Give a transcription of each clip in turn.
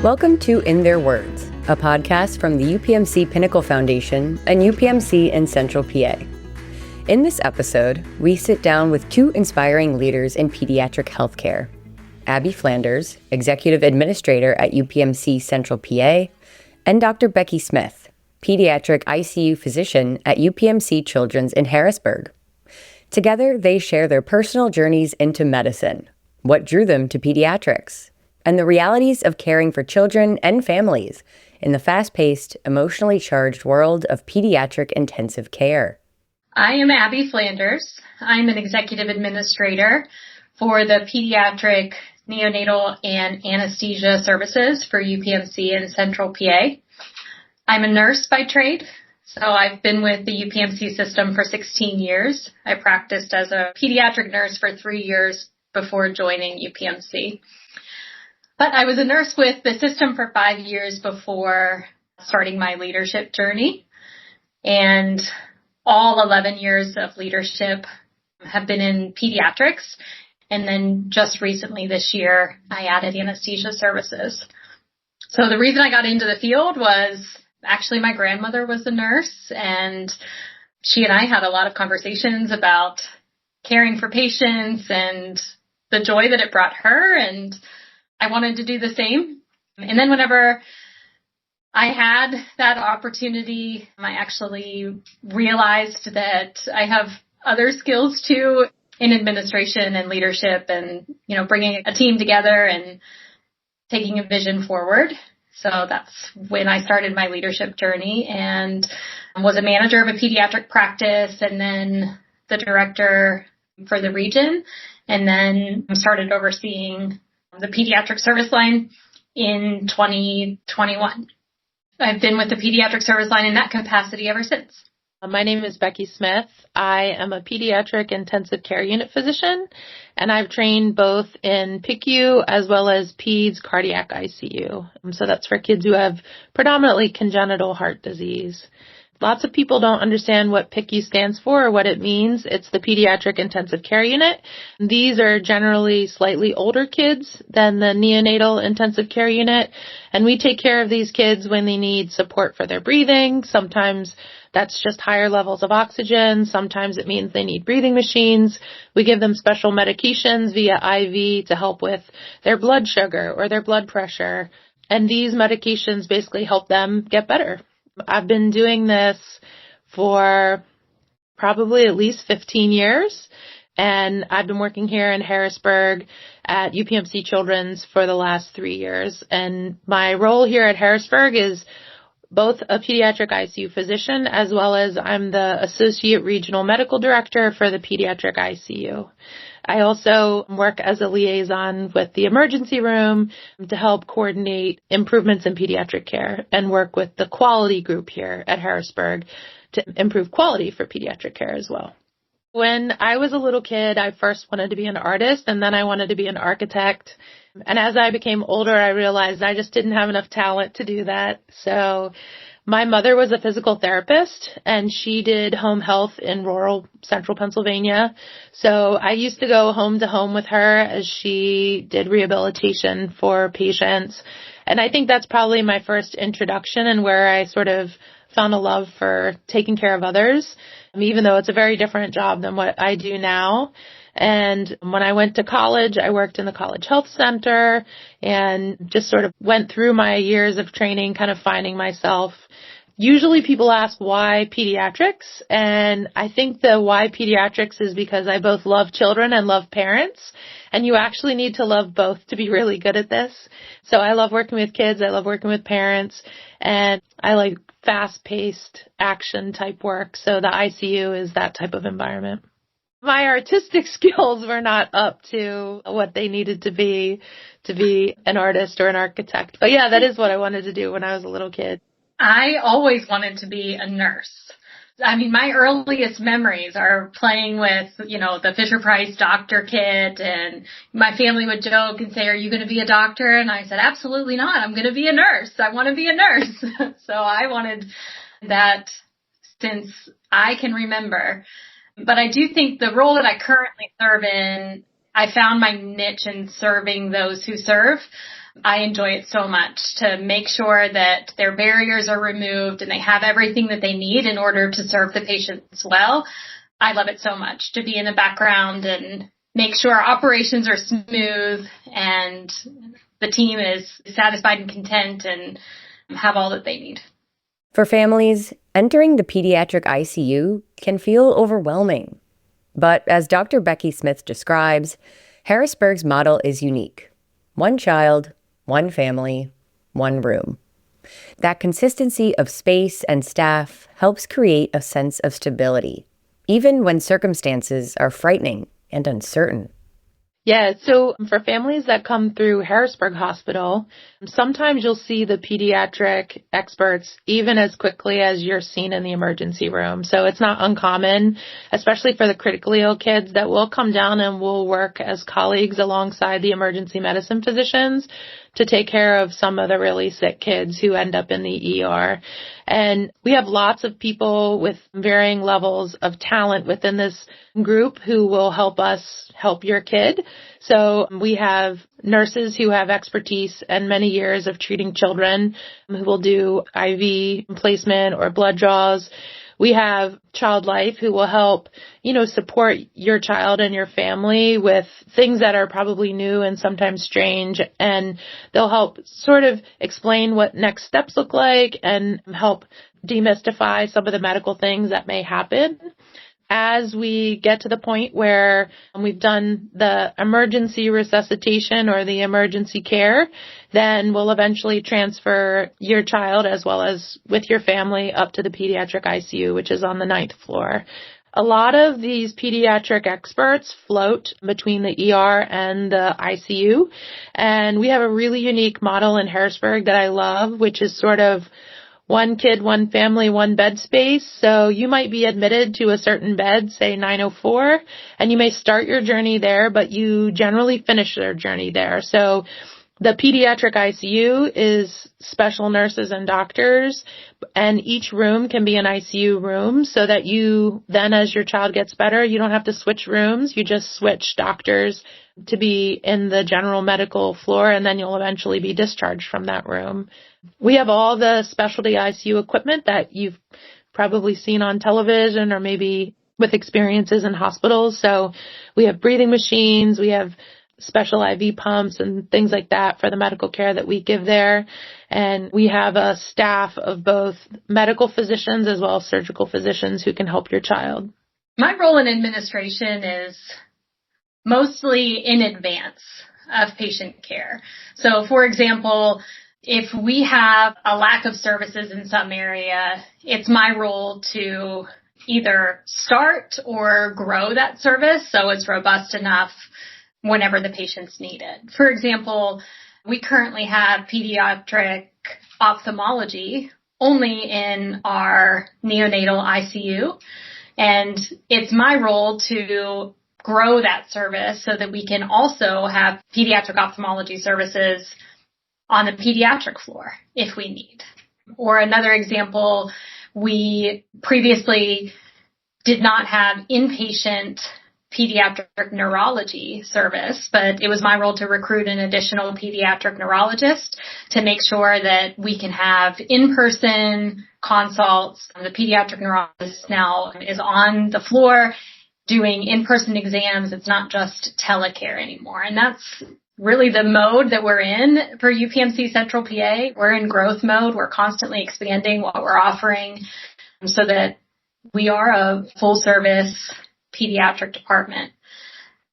Welcome to In Their Words, a podcast from the UPMC Pinnacle Foundation and UPMC in Central PA. In this episode, we sit down with two inspiring leaders in pediatric healthcare, Abby Flanders, Executive Administrator at UPMC Central PA, and Dr. Becky Smith, Pediatric ICU Physician at UPMC Children in Harrisburg. Together, they share their personal journeys into medicine, what drew them to pediatrics, and the realities of caring for children and families in the fast-paced, emotionally charged world of pediatric intensive care. I am Abby Flanders. I'm an executive administrator for the pediatric, neonatal, and anesthesia services for UPMC in Central PA. I'm a nurse by trade, so I've been with the UPMC system for 16 years. I practiced as a pediatric nurse for 3 years before joining UPMC. But I was a nurse with the system for 5 years before starting my leadership journey. And all 11 years of leadership have been in pediatrics. And then just recently this year, I added anesthesia services. So the reason I got into the field was actually my grandmother was a nurse, and she and I had a lot of conversations about caring for patients and the joy that it brought her, and I wanted to do the same. And then whenever I had that opportunity, I actually realized that I have other skills too in administration and leadership and, bringing a team together and taking a vision forward. So that's when I started my leadership journey and was a manager of a pediatric practice and then the director for the region, and then started overseeing the pediatric service line in 2021. I've been with the pediatric service line in that capacity ever since. My name is Becky Smith. I am a pediatric intensive care unit physician, and I've trained both in PICU as well as peds cardiac ICU. So that's for kids who have predominantly congenital heart disease. Lots of people don't understand what PICU stands for or what it means. It's the Pediatric Intensive Care Unit. These are generally slightly older kids than the neonatal intensive care unit, and we take care of these kids when they need support for their breathing. Sometimes that's just higher levels of oxygen. Sometimes it means they need breathing machines. We give them special medications via IV to help with their blood sugar or their blood pressure, and these medications basically help them get better. I've been doing this for probably at least 15 years, and I've been working here in Harrisburg at UPMC Children for the last 3 years. And my role here at Harrisburg is both a pediatric ICU physician as well as I'm the Associate Regional Medical Director for the Pediatric ICU. I also work as a liaison with the emergency room to help coordinate improvements in pediatric care and work with the quality group here at Harrisburg to improve quality for pediatric care as well. When I was a little kid, I first wanted to be an artist, and then I wanted to be an architect. And as I became older, I realized I just didn't have enough talent to do that. So my mother was a physical therapist, and she did home health in rural central Pennsylvania. So I used to go home to home with her as she did rehabilitation for patients. And I think that's probably my first introduction and where I sort of found a love for taking care of others, even though it's a very different job than what I do now. And when I went to college, I worked in the college health center and just sort of went through my years of training, kind of finding myself. Usually people ask why pediatrics, and I think the why pediatrics is because I both love children and love parents, and you actually need to love both to be really good at this. So I love working with kids, I love working with parents, and I like fast-paced action type work, so the ICU is that type of environment. My artistic skills were not up to what they needed to be an artist or an architect. But yeah, that is what I wanted to do when I was a little kid. I always wanted to be a nurse. I mean, my earliest memories are playing with, the Fisher-Price doctor kit, and my family would joke and say, "Are you going to be a doctor?" And I said, "Absolutely not. I'm going to be a nurse. I want to be a nurse." So I wanted that since I can remember. But I do think the role that I currently serve in, I found my niche in serving those who serve. I enjoy it so much to make sure that their barriers are removed and they have everything that they need in order to serve the patients well. I love it so much to be in the background and make sure our operations are smooth and the team is satisfied and content and have all that they need. For families, entering the pediatric ICU can feel overwhelming. But as Dr. Becky Smith describes, Harrisburg's model is unique. One child, one family, one room. That consistency of space and staff helps create a sense of stability, even when circumstances are frightening and uncertain. Yeah, so for families that come through Harrisburg Hospital, sometimes you'll see the pediatric experts even as quickly as you're seen in the emergency room. So it's not uncommon, especially for the critically ill kids, that will come down and will work as colleagues alongside the emergency medicine physicians to take care of some of the really sick kids who end up in the ER. And we have lots of people with varying levels of talent within this group who will help us help your kid. So we have nurses who have expertise and many years of treating children who will do IV placement or blood draws. We have Child Life who will help, support your child and your family with things that are probably new and sometimes strange. And they'll help sort of explain what next steps look like and help demystify some of the medical things that may happen. As we get to the point where we've done the emergency resuscitation or the emergency care, then we'll eventually transfer your child as well as with your family up to the pediatric ICU, which is on the 9th floor. A lot of these pediatric experts float between the ER and the ICU, and we have a really unique model in Harrisburg that I love, which is sort of one kid, one family, one bed space. So you might be admitted to a certain bed, say 904, and you may start your journey there, but you generally finish your journey there. So the pediatric ICU is special nurses and doctors, and each room can be an ICU room so that you then, as your child gets better, you don't have to switch rooms. You just switch doctors to be in the general medical floor, and then you'll eventually be discharged from that room. We have all the specialty ICU equipment that you've probably seen on television or maybe with experiences in hospitals. So we have breathing machines, we have special IV pumps and things like that for the medical care that we give there. And we have a staff of both medical physicians as well as surgical physicians who can help your child. My role in administration is mostly in advance of patient care. So, for example, if we have a lack of services in some area, it's my role to either start or grow that service so it's robust enough whenever the patients need it. For example, we currently have pediatric ophthalmology only in our neonatal ICU, and it's my role to grow that service so that we can also have pediatric ophthalmology services on the pediatric floor if we need. Or another example, we previously did not have inpatient pediatric neurology service, but it was my role to recruit an additional pediatric neurologist to make sure that we can have in-person consults. The pediatric neurologist now is on the floor doing in-person exams. It's not just telecare anymore. And that's really the mode that we're in for UPMC Central PA. We're in growth mode. We're constantly expanding what we're offering so that we are a full-service pediatric department.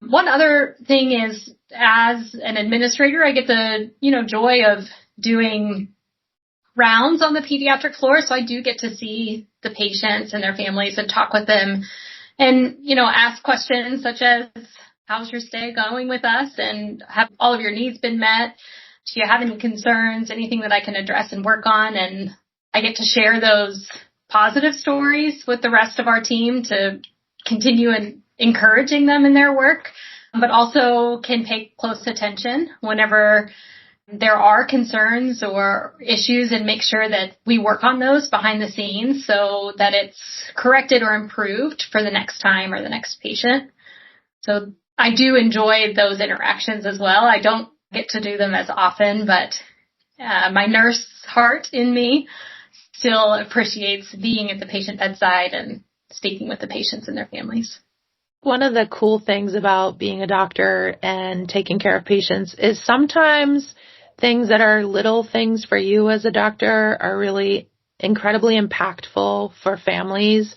One other thing is, as an administrator, I get the, joy of doing rounds on the pediatric floor. So I do get to see the patients and their families and talk with them and, ask questions such as, how's your stay going with us? And have all of your needs been met? Do you have any concerns, anything that I can address and work on? And I get to share those positive stories with the rest of our team to continue encouraging them in their work, but also can pay close attention whenever there are concerns or issues and make sure that we work on those behind the scenes so that it's corrected or improved for the next time or the next patient. So I do enjoy those interactions as well. I don't get to do them as often, but my nurse heart in me still appreciates being at the patient bedside and speaking with the patients and their families. One of the cool things about being a doctor and taking care of patients is sometimes things that are little things for you as a doctor are really incredibly impactful for families.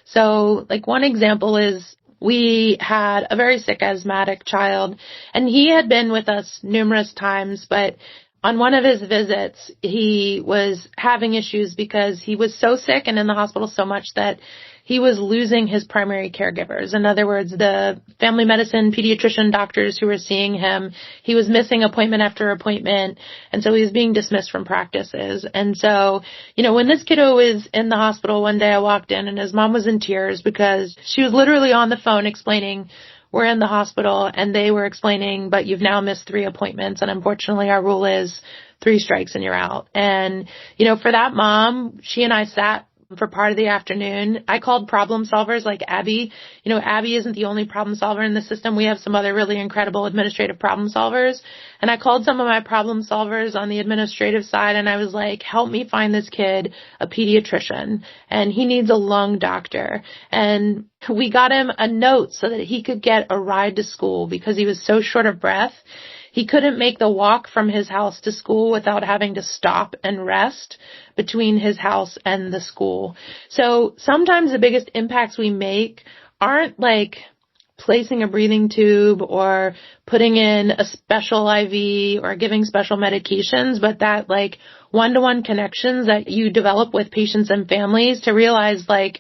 So like one example is we had a very sick asthmatic child, and he had been with us numerous times, but on one of his visits, he was having issues because he was so sick and in the hospital so much that he was losing his primary caregivers. In other words, the family medicine pediatrician doctors who were seeing him, he was missing appointment after appointment, and so he was being dismissed from practices. And so, when this kiddo was in the hospital one day, I walked in and his mom was in tears because she was literally on the phone explaining, we're in the hospital, and they were explaining, but you've now missed 3 appointments, and unfortunately our rule is 3 strikes and you're out. And, for that mom, she and I sat for part of the afternoon. I called problem solvers like Abby. Abby isn't the only problem solver in the system. We have some other really incredible administrative problem solvers. And I called some of my problem solvers on the administrative side, and I was like, help me find this kid a pediatrician, and he needs a lung doctor. And we got him a note so that he could get a ride to school because he was so short of breath. He couldn't make the walk from his house to school without having to stop and rest between his house and the school. So sometimes the biggest impacts we make aren't like placing a breathing tube or putting in a special IV or giving special medications, but that like one-to-one connections that you develop with patients and families to realize like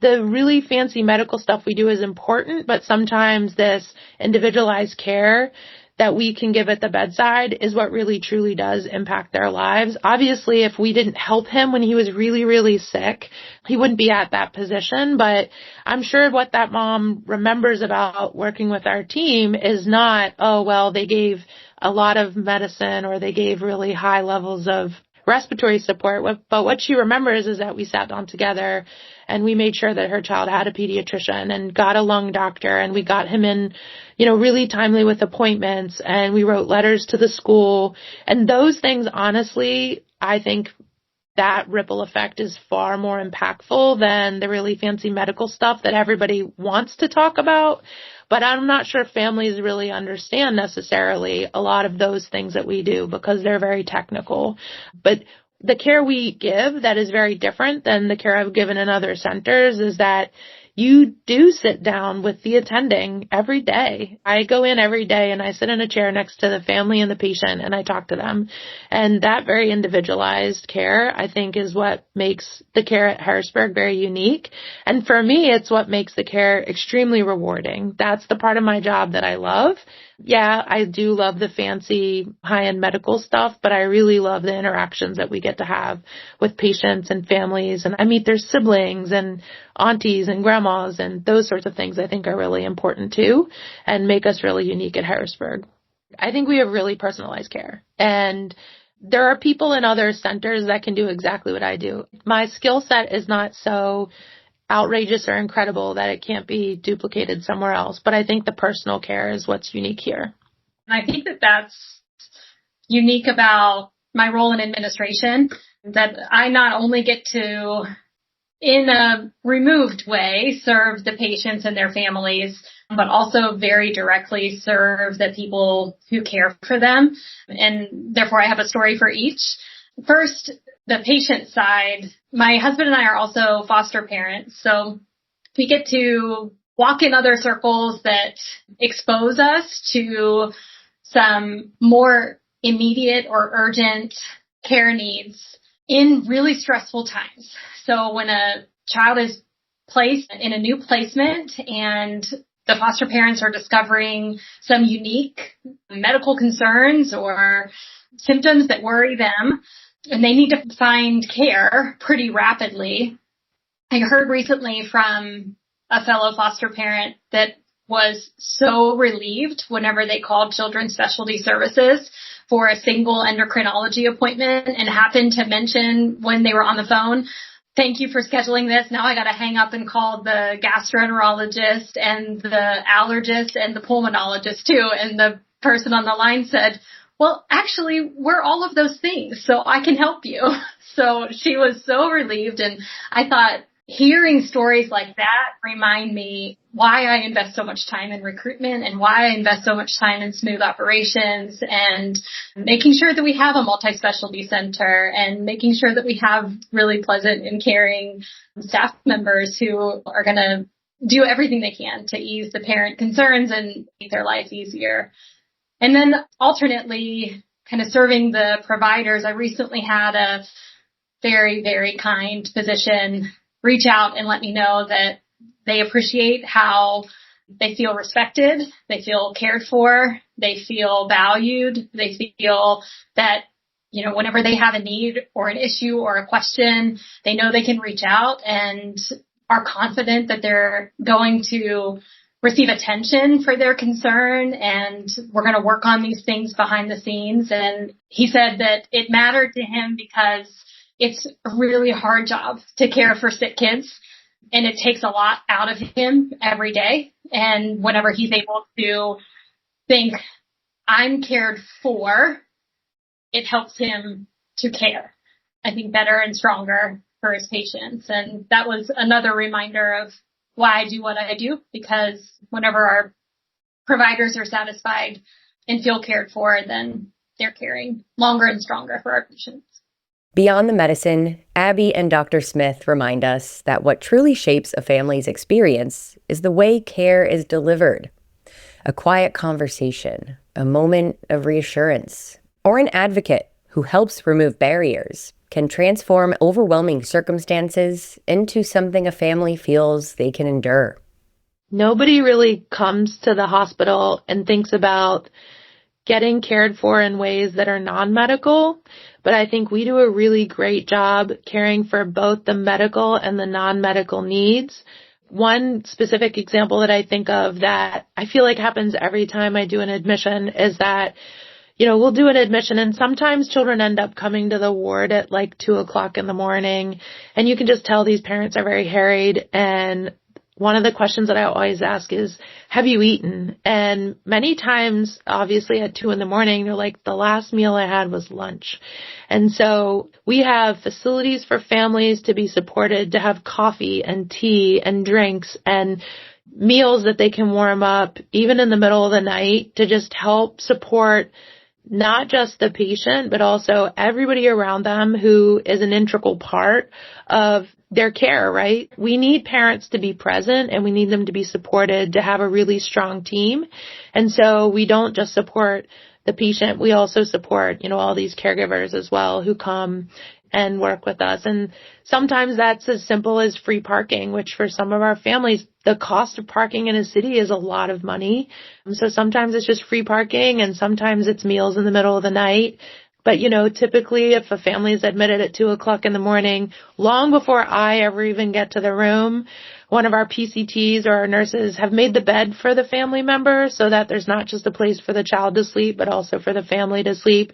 the really fancy medical stuff we do is important, but sometimes this individualized care that we can give at the bedside is what really truly does impact their lives. Obviously, if we didn't help him when he was really, really sick, he wouldn't be at that position. But I'm sure what that mom remembers about working with our team is not, oh, well, they gave a lot of medicine or they gave really high levels of respiratory support. But what she remembers is that we sat down together and we made sure that her child had a pediatrician and got a lung doctor, and we got him in, really timely with appointments, and we wrote letters to the school. And those things, honestly, I think that ripple effect is far more impactful than the really fancy medical stuff that everybody wants to talk about. But I'm not sure families really understand necessarily a lot of those things that we do because they're very technical. But the care we give that is very different than the care I've given in other centers is that you do sit down with the attending every day. I go in every day and I sit in a chair next to the family and the patient and I talk to them. And that very individualized care, I think, is what makes the care at Harrisburg very unique. And for me, it's what makes the care extremely rewarding. That's the part of my job that I love. Yeah, I do love the fancy high-end medical stuff, but I really love the interactions that we get to have with patients and families. And I meet their siblings and aunties and grandmas, and those sorts of things I think are really important too and make us really unique at Harrisburg. I think we have really personalized care. And there are people in other centers that can do exactly what I do. My skill set is not so outrageous or incredible that it can't be duplicated somewhere else. But I think the personal care is what's unique here. And I think that that's unique about my role in administration, that I not only get to, in a removed way, serve the patients and their families, but also very directly serve the people who care for them. And therefore, I have a story for each. First, the patient side. My husband and I are also foster parents, so we get to walk in other circles that expose us to some more immediate or urgent care needs in really stressful times. So when a child is placed in a new placement and the foster parents are discovering some unique medical concerns or symptoms that worry them, and they need to find care pretty rapidly. I heard recently from a fellow foster parent that was so relieved whenever they called Children's Specialty Services for a single endocrinology appointment and happened to mention when they were on the phone, thank you for scheduling this. Now I got to hang up and call the gastroenterologist and the allergist and the pulmonologist too. And the person on the line said, well, actually, we're all of those things, so I can help you. So she was so relieved. And I thought hearing stories like that remind me why I invest so much time in recruitment and why I invest so much time in smooth operations and making sure that we have a multi-specialty center and making sure that we have really pleasant and caring staff members who are going to do everything they can to ease the parent concerns and make their lives easier. And then alternately, kind of serving the providers, I recently had a very, very kind physician reach out and let me know that they appreciate how they feel respected, they feel cared for, they feel valued, they feel that, you know, whenever they have a need or an issue or a question, they know they can reach out and are confident that they're going to receive attention for their concern, and we're going to work on these things behind the scenes. And he said that it mattered to him because it's a really hard job to care for sick kids, and it takes a lot out of him every day. And whenever he's able to think, I'm cared for, it helps him to care, I think, better and stronger for his patients. And that was another reminder of why I do what I do, because whenever our providers are satisfied and feel cared for, then they're caring longer and stronger for our patients. Beyond the medicine, Abby and Dr. Smith remind us that what truly shapes a family's experience is the way care is delivered. A quiet conversation, a moment of reassurance, or an advocate who helps remove barriers can transform overwhelming circumstances into something a family feels they can endure. Nobody really comes to the hospital and thinks about getting cared for in ways that are non-medical, but I think we do a really great job caring for both the medical and the non-medical needs. One specific example that I think of that I feel like happens every time I do an admission is that, you know, we'll do an admission and sometimes children end up coming to the ward at like 2:00 in the morning, and you can just tell these parents are very harried. And one of the questions that I always ask is, have you eaten? And many times, obviously at 2 a.m, they're like, the last meal I had was lunch. And so we have facilities for families to be supported, to have coffee and tea and drinks and meals that they can warm up, even in the middle of the night, to just help support not just the patient, but also everybody around them who is an integral part of their care, right? We need parents to be present and we need them to be supported, to have a really strong team. And so we don't just support the patient, we also support, all these caregivers as well who come and work with us. And sometimes that's as simple as free parking, which for some of our families, the cost of parking in a city is a lot of money. So sometimes it's just free parking and sometimes it's meals in the middle of the night. But, typically if a family is admitted at 2:00 in the morning, long before I ever even get to the room, one of our PCTs or our nurses have made the bed for the family member so that there's not just a place for the child to sleep, but also for the family to sleep.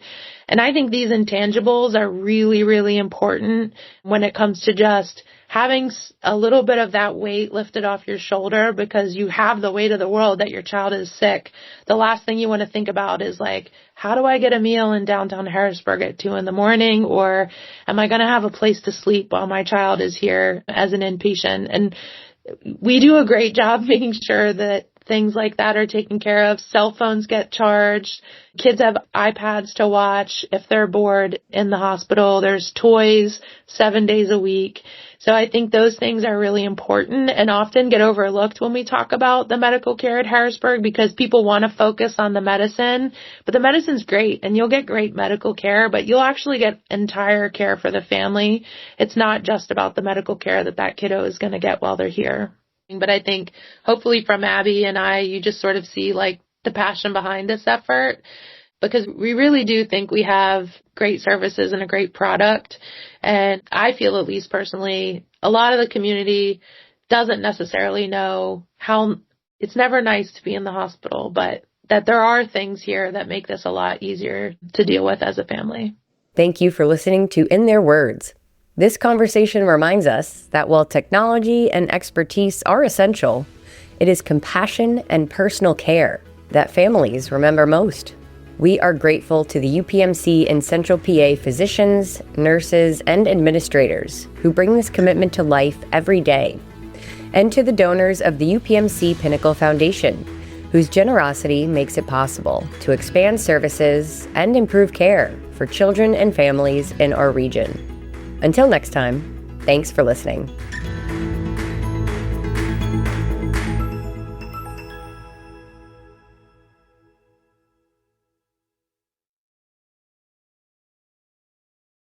And I think these intangibles are really, really important when it comes to just having a little bit of that weight lifted off your shoulder, because you have the weight of the world that your child is sick. The last thing you want to think about is like, how do I get a meal in downtown Harrisburg at 2 a.m? Or am I going to have a place to sleep while my child is here as an inpatient? And we do a great job making sure that things like that are taken care of. Cell phones get charged. Kids have iPads to watch if they're bored in the hospital. There's toys 7 days a week. So I think those things are really important and often get overlooked when we talk about the medical care at Harrisburg, because people want to focus on the medicine. But the medicine's great and you'll get great medical care, but you'll actually get entire care for the family. It's not just about the medical care that kiddo is going to get while they're here. But I think hopefully from Abby and I, you just sort of see like the passion behind this effort, because we really do think we have great services and a great product. And I feel, at least personally, a lot of the community doesn't necessarily know how it's never nice to be in the hospital, but that there are things here that make this a lot easier to deal with as a family. Thank you for listening to In Their Words. This conversation reminds us that while technology and expertise are essential, it is compassion and personal care that families remember most. We are grateful to the UPMC and Central PA physicians, nurses, and administrators who bring this commitment to life every day, and to the donors of the UPMC Pinnacle Foundation, whose generosity makes it possible to expand services and improve care for children and families in our region. Until next time, thanks for listening.